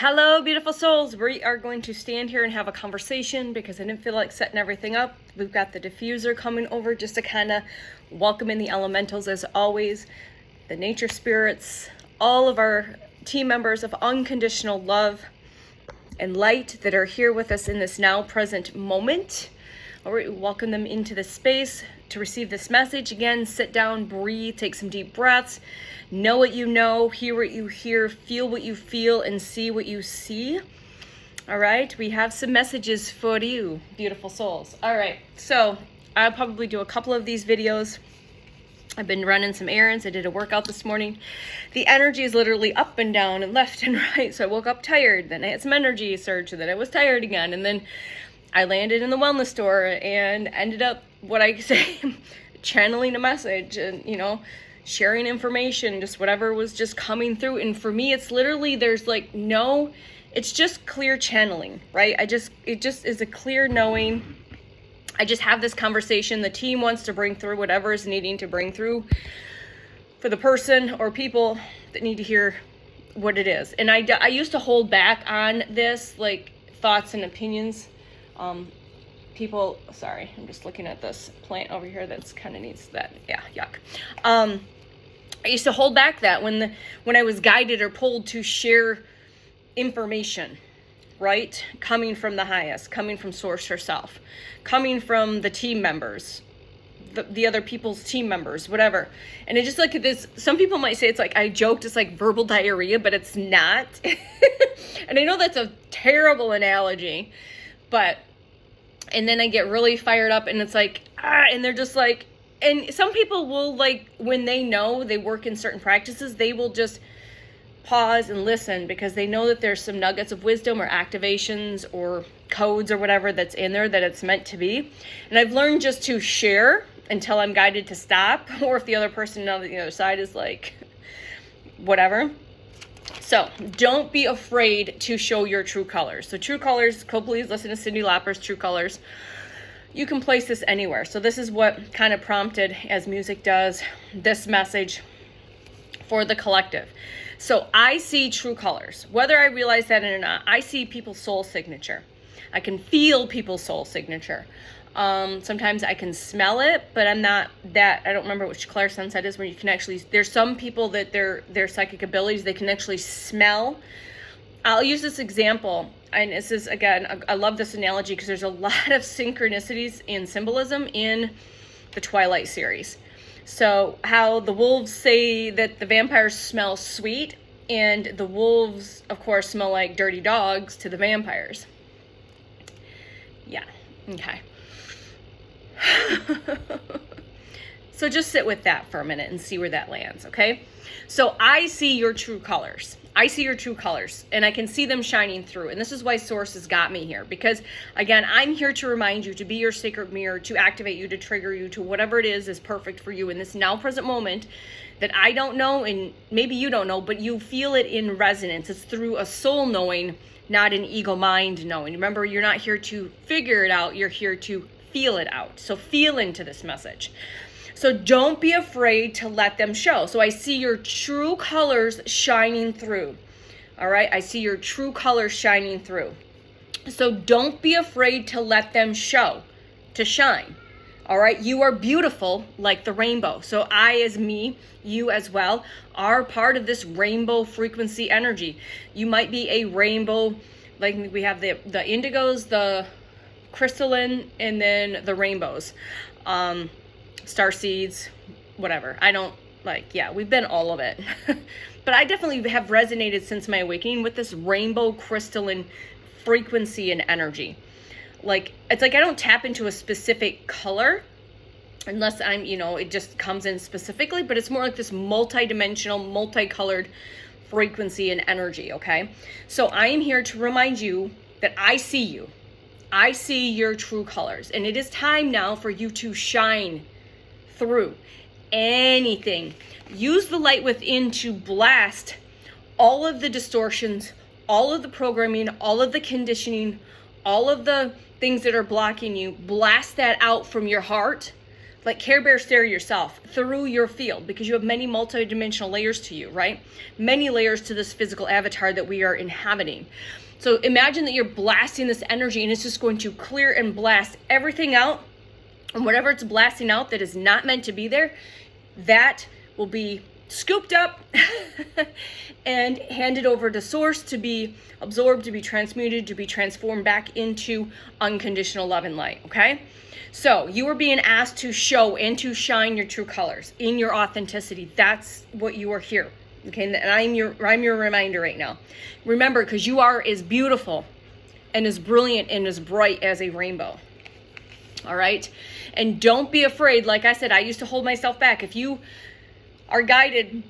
Hello, beautiful souls. We are going to stand here and have a conversation because I didn't feel like setting everything up. We've got the diffuser coming over just to kind of welcome in the elementals as always, the nature spirits, all of our team members of unconditional love and light that are here with us in this now present moment. All right, we welcome them into the space to receive this message. Again, sit down, breathe, take some deep breaths. Know what you know, hear what you hear, feel what you feel, and see what you see. All right, we have some messages for you, beautiful souls. All right, so I'll probably do a couple of these videos. I've been running some errands. I did a workout this morning. The energy is literally up and down and left and right. So I woke up tired. Then I had some energy surge. Then I was tired again. And then I landed in the wellness store and ended up, what I say, channeling a message and, sharing information, just whatever was just coming through. And for me, it's literally, it's just clear channeling, right? It just is a clear knowing. I just have this conversation. The team wants to bring through whatever is needing to bring through for the person or people that need to hear what it is. And I used to hold back on this, like thoughts and opinions. Sorry, I'm just looking at this plant over here that's kind of needs that. Yeah, yuck. I used to hold back that when I was guided or pulled to share information, right? Coming from the highest, coming from source herself, coming from the team members, the other people's team members, whatever. And it's just like this, some people might say it's like, I joked, it's like verbal diarrhea, but it's not. And I know that's a terrible analogy, and then I get really fired up and it's like, and they're just like, and some people will, like, when they know they work in certain practices, they will just pause and listen because they know that there's some nuggets of wisdom or activations or codes or whatever that's in there that it's meant to be. And I've learned just to share until I'm guided to stop, or if the other person on the other side is like, whatever. So don't be afraid to show your true colors. So true colors, please listen to Cyndi Lauper's True Colors. You can place this anywhere. So this is what kind of prompted, as music does, this message for the collective. So I see true colors. Whether I realize that or not, I see people's soul signature. I can feel people's soul signature. Sometimes I can smell it, but I'm not that, I don't remember which clairsense that is where you can actually, there's some people that their psychic abilities, they can actually smell. I'll use this example, and this is, again, I love this analogy because there's a lot of synchronicities and symbolism in the Twilight series. So how the wolves say that the vampires smell sweet, and the wolves, of course, smell like dirty dogs to the vampires. Yeah, okay. So just sit with that for a minute and see where that lands, okay? So I see your true colors. I see your true colors, and I can see them shining through. And this is why Source has got me here. Because, again, I'm here to remind you, to be your sacred mirror, to activate you, to trigger you, to whatever it is perfect for you in this now present moment that I don't know, and maybe you don't know, but you feel it in resonance. It's through a soul knowing, not an ego mind knowing. Remember, you're not here to figure it out. You're here to feel it out. So feel into this message. So don't be afraid to let them show. So I see your true colors shining through. All right. I see your true colors shining through. So don't be afraid to let them show, to shine. All right. You are beautiful like the rainbow. So I, as me, you as well, are part of this rainbow frequency energy. You might be a rainbow, like we have the indigos, the crystalline, and then the rainbows, star seeds, whatever. I don't we've been all of it. But I definitely have resonated since my awakening with this rainbow crystalline frequency and energy. Like, it's like I don't tap into a specific color unless I'm, it just comes in specifically, but it's more like this multi-dimensional, multicolored frequency and energy, okay? So I am here to remind you that I see you. I see your true colors, and it is time now for you to shine through anything. Use the light within to blast all of the distortions, all of the programming, all of the conditioning, all of the things that are blocking you. Blast that out from your heart. like Care Bear stare yourself through your field, because you have many multidimensional layers to you, right? Many layers to this physical avatar that we are inhabiting. So imagine that you're blasting this energy, and it's just going to clear and blast everything out. And whatever it's blasting out that is not meant to be there, that will be scooped up and handed over to source to be absorbed, to be transmuted, to be transformed back into unconditional love and light, okay? So you are being asked to show and to shine your true colors in your authenticity. That's what you are here, okay? And I'm your reminder right now. Remember, because you are as beautiful and as brilliant and as bright as a rainbow. All right? And don't be afraid. Like I said, I used to hold myself back. If you are guided,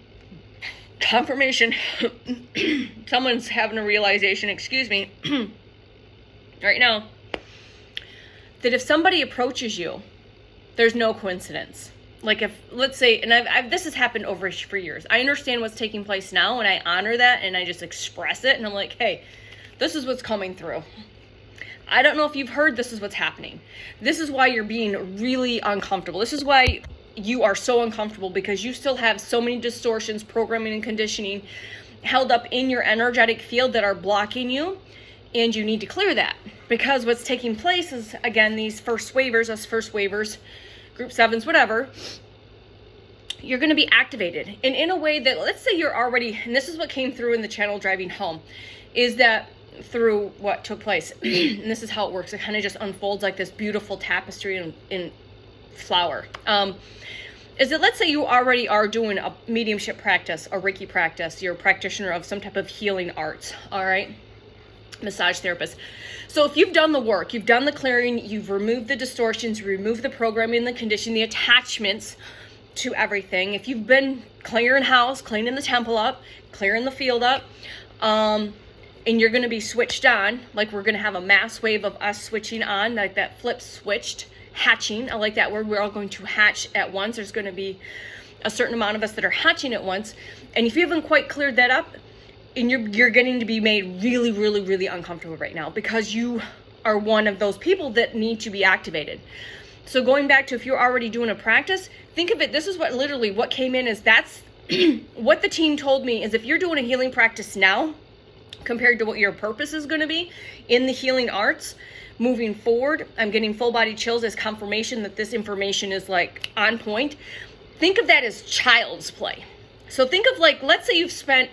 confirmation, someone's having a realization, excuse me, right now, that if somebody approaches you, there's no coincidence. Like if, let's say, and this has happened for years. I understand what's taking place now, and I honor that, and I just express it, and I'm like, hey, this is what's coming through. I don't know if you've heard this is what's happening. This is why you're being really uncomfortable. This is why you are so uncomfortable, because you still have so many distortions, programming and conditioning held up in your energetic field that are blocking you, and you need to clear that. Because what's taking place is, again, these first waivers, group 7s, whatever, you're going to be activated. And in a way that, let's say you're already, and this is what came through in the channel driving home, is that through what took place, and this is how it works, it kind of just unfolds like this beautiful tapestry in flower, is that let's say you already are doing a mediumship practice, a Reiki practice, you're a practitioner of some type of healing arts, all right, massage therapist. So if you've done the work, you've done the clearing, you've removed the distortions, removed the programming, the conditioning, the attachments to everything, if you've been clearing house, cleaning the temple up, clearing the field up, and you're going to be switched on, like we're going to have a mass wave of us switching on, like that flip switched, hatching. I like that word. We're all going to hatch at once. There's going to be a certain amount of us that are hatching at once. And if you haven't quite cleared that up, and you're getting to be made really, really, really uncomfortable right now, because you are one of those people that need to be activated. So going back to if you're already doing a practice, think of it, this is what came in is that's what the team told me is if you're doing a healing practice now, compared to what your purpose is going to be in the healing arts moving forward, I'm getting full body chills as confirmation that this information is like on point. Think of that as child's play. So think of, like, let's say you've spent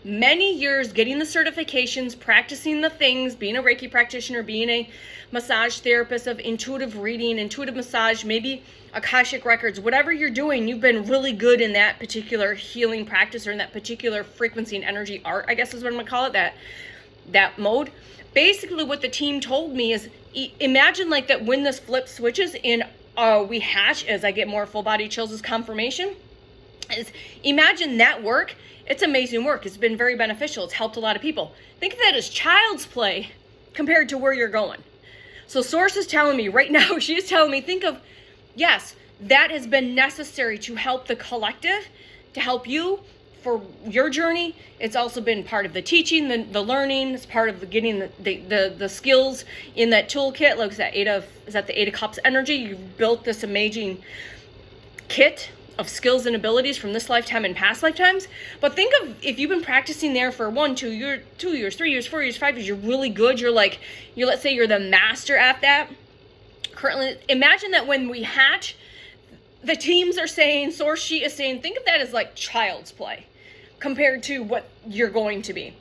many years getting the certifications, practicing the things, being a Reiki practitioner, being a massage therapist of intuitive reading, intuitive massage, maybe Akashic records, whatever you're doing, you've been really good in that particular healing practice or in that particular frequency and energy art, I guess is what I'm gonna call it, that mode. Basically what the team told me is imagine like that when this flip switches and we hatch, as I get more full body chills as confirmation, is imagine that work. It's amazing work. It's been very beneficial. It's helped a lot of people. Think of that as child's play compared to where you're going. So Source is telling me right now, she's telling me, think of, yes, that has been necessary to help the collective, to help you for your journey. It's also been part of the teaching, the learning. It's part of the getting the skills in that toolkit. Like that is that the Eight of Cups energy? You've built this amazing kit of skills and abilities from this lifetime and past lifetimes. But think of if you've been practicing there for 1, 2 years, 3 years, 4 years, 5 years, you're really good. Let's say you're the master at that. Currently, imagine that when we hatch, the teams are saying, Source Sheet is saying, think of that as like child's play compared to what you're going to be,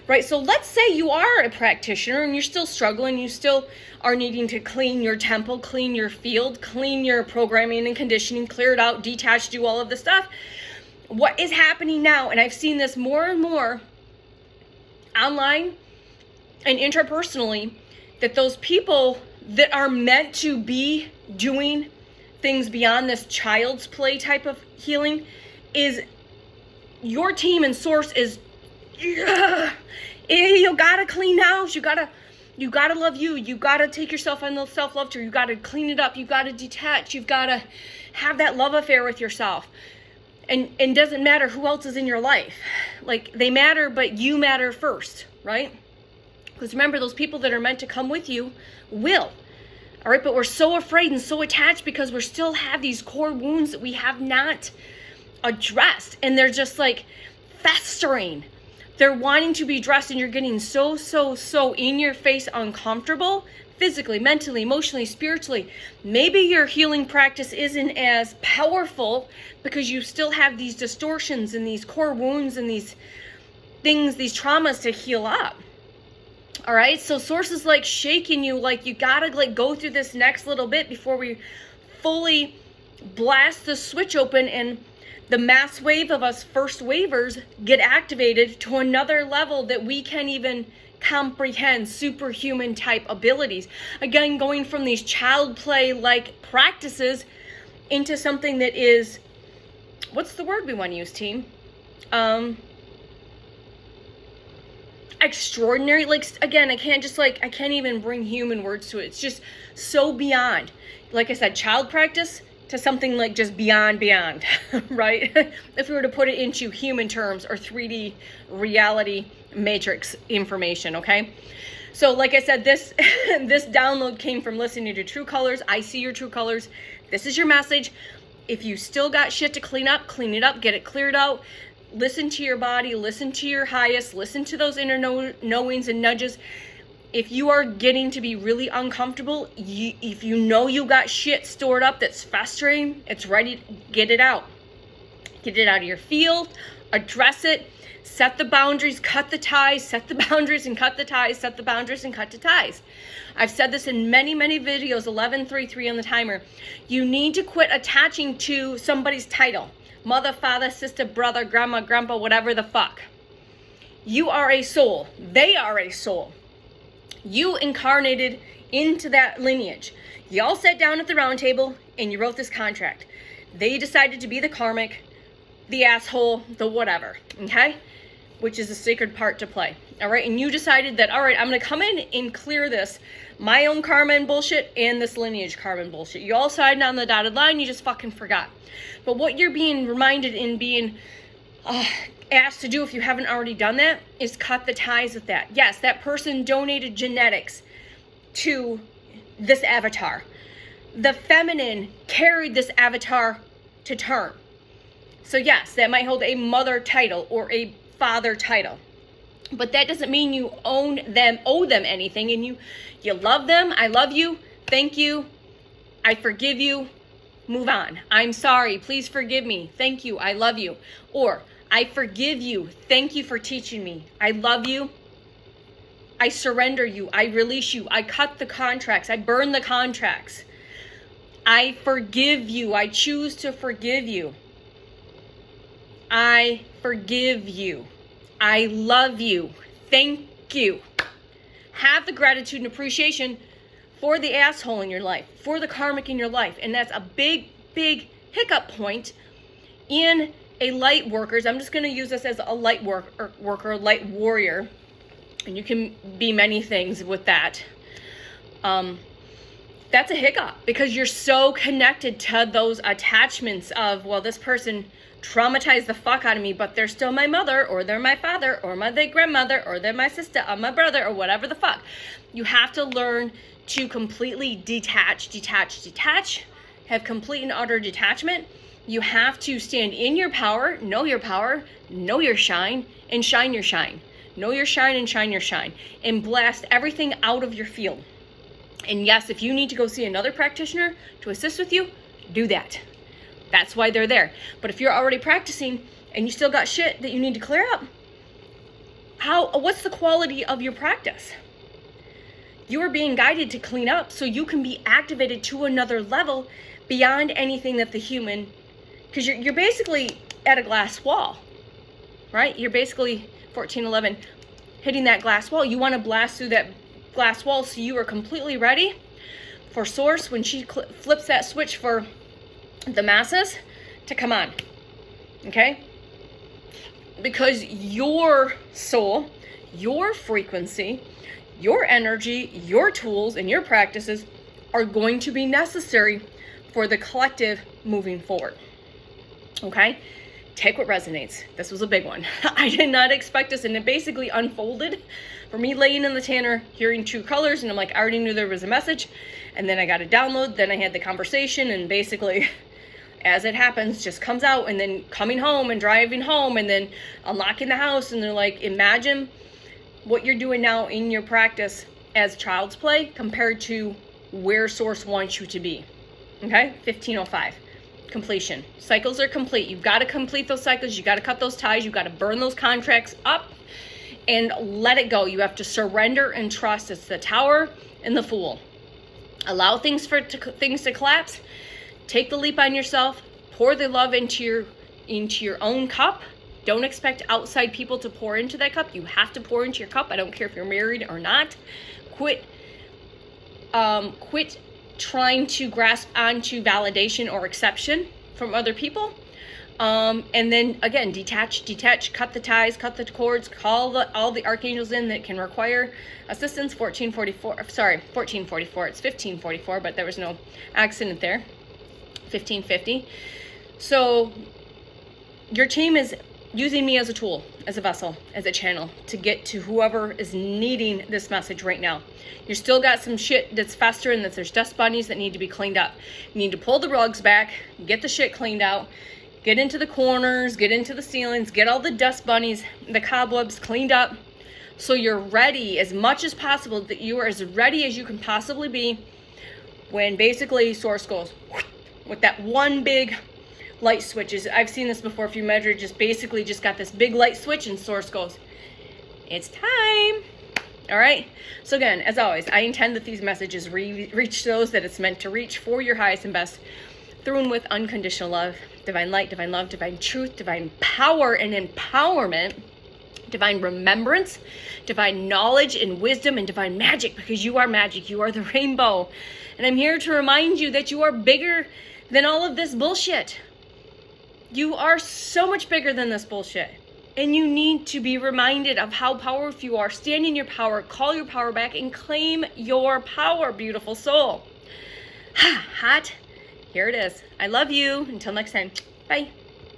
right? So let's say you are a practitioner and you're still struggling, you still are needing to clean your temple, clean your field, clean your programming and conditioning, clear it out, detach, do all of this stuff. What is happening now, and I've seen this more and more online and interpersonally, that those people that are meant to be doing things beyond this child's play type of healing is your team and Source is, you gotta clean house, you gotta love you, you gotta take yourself on the self-love tour, you gotta clean it up, you gotta detach, you've gotta have that love affair with yourself. And doesn't matter who else is in your life. Like, they matter, but you matter first, right? Because remember, those people that are meant to come with you will. All right, but we're so afraid and so attached because we still have these core wounds that we have not addressed, and they're just like festering. They're wanting to be addressed, and you're getting so in your face uncomfortable, physically, mentally, emotionally, spiritually. Maybe your healing practice isn't as powerful because you still have these distortions and these core wounds and these things, these traumas to heal up. All right, so Source is like shaking you, like you gotta like go through this next little bit before we fully blast the switch open and the mass wave of us first wavers get activated to another level that we can't even comprehend, superhuman type abilities. Again, going from these child play like practices into something that is, what's the word we want to use, team? Extraordinary. Like, again, I can't even bring human words to it. It's just so beyond, like I said, child practice to something like just beyond, right? If we were to put it into human terms or 3D reality matrix information, okay? So like I said, this this download came from listening to True Colors. I see your true colors. This is your message. If you still got shit to clean it up, get it cleared out. Listen to your body, listen to your highest, listen to those inner knowings and nudges. If you are getting to be really uncomfortable, if you know you got shit stored up that's festering, it's ready, get it out. Get it out of your field, address it, set the boundaries, cut the ties, set the boundaries and cut the ties, set the boundaries and cut the ties. I've said this in many videos, 1133 on the timer. You need to quit attaching to somebody's title. Mother, father, sister, brother, grandma, grandpa, whatever the fuck. You are a soul. They are a soul. You incarnated into that lineage. Y'all sat down at the round table and you wrote this contract. They decided to be the karmic, the asshole, the whatever, okay? Which is a sacred part to play, all right? And you decided that, all right, I'm going to come in and clear this, my own karma and bullshit and this lineage karma and bullshit. You all signed on the dotted line, you just fucking forgot. But what you're being reminded and being asked to do, if you haven't already done that, is cut the ties with that. Yes, that person donated genetics to this avatar. The feminine carried this avatar to term. So yes, that might hold a mother title or a father title. But that doesn't mean you owe them anything, and you love them. I love you. Thank you. I forgive you. Move on. I'm sorry. Please forgive me. Thank you. I love you. Or, I forgive you. Thank you for teaching me. I love you. I surrender you. I release you. I cut the contracts. I burn the contracts. I forgive you. I choose to forgive you. I forgive you. I love you. Thank you. Have the gratitude and appreciation for the asshole in your life, for the karmic in your life. And that's a big hiccup point in a light worker's. I'm just going to use this as a light worker, light warrior. And you can be many things with that. That's a hiccup because you're so connected to those attachments of, well, this person traumatized the fuck out of me, but they're still my mother, or they're my father, or my grandmother, or they're my sister, or my brother, or whatever the fuck. You have to learn to completely detach, have complete and utter detachment. You have to stand in your power, know your shine, and shine your shine. Know your shine and shine your shine, and blast everything out of your field. And yes, if you need to go see another practitioner to assist with you, do that. That's why they're there. But if you're already practicing and you still got shit that you need to clear up, what's the quality of your practice? You are being guided to clean up so you can be activated to another level beyond anything that the human, because you're basically at a glass wall, right? You're basically 1411 hitting that glass wall. You want to blast through that glass wall so you are completely ready for Source when she flips that switch for the masses to come on, okay? Because your soul, your frequency, your energy, your tools, and your practices are going to be necessary for the collective moving forward, okay? take what resonates. This was a big one. I did not expect this, and it basically unfolded for me laying in the tanner, hearing true colors, and I'm like, I already knew there was a message, and then I got a download, then I had the conversation, and basically, as it happens, just comes out, and then coming home and driving home, and then unlocking the house, and they're like, imagine what you're doing now in your practice as child's play compared to where Source wants you to be. Okay, 1505. Completion. Cycles are complete. You've got to complete those cycles. You got to cut those ties. You've got to burn those contracts up and let it go. You have to surrender and trust. It's the Tower and the Fool. Allow things to collapse. Take the leap on yourself. Pour the love into your own cup. Don't expect outside people to pour into that cup. You have to pour into your cup. I don't care if you're married or not. Quit trying to grasp onto validation or exception from other people. And then again, detach, cut the ties, cut the cords, call all the archangels in that can require assistance. 1444, it's 1544, but there was no accident there. 1550. So your team is using me as a tool, as a vessel, as a channel to get to whoever is needing this message right now. You still got some shit that's festering, that there's dust bunnies that need to be cleaned up. You need to pull the rugs back, get the shit cleaned out, get into the corners, get into the ceilings, get all the dust bunnies, the cobwebs cleaned up, so you're ready as much as possible, that you are as ready as you can possibly be when basically Source goes with that one big light switches. I've seen this before. If you measure, just basically just got this big light switch and Source goes, it's time. All right. So again, as always, I intend that these messages reach those that it's meant to reach for your highest and best, through and with unconditional love, divine light, divine love, divine truth, divine power and empowerment, divine remembrance, divine knowledge and wisdom, and divine magic, because you are magic. You are the rainbow. And I'm here to remind you that you are bigger than all of this bullshit. You are so much bigger than this bullshit. And you need to be reminded of how powerful you are. Stand in your power, call your power back, and claim your power, beautiful soul. Hot. Here it is. I love you. Until next time. Bye.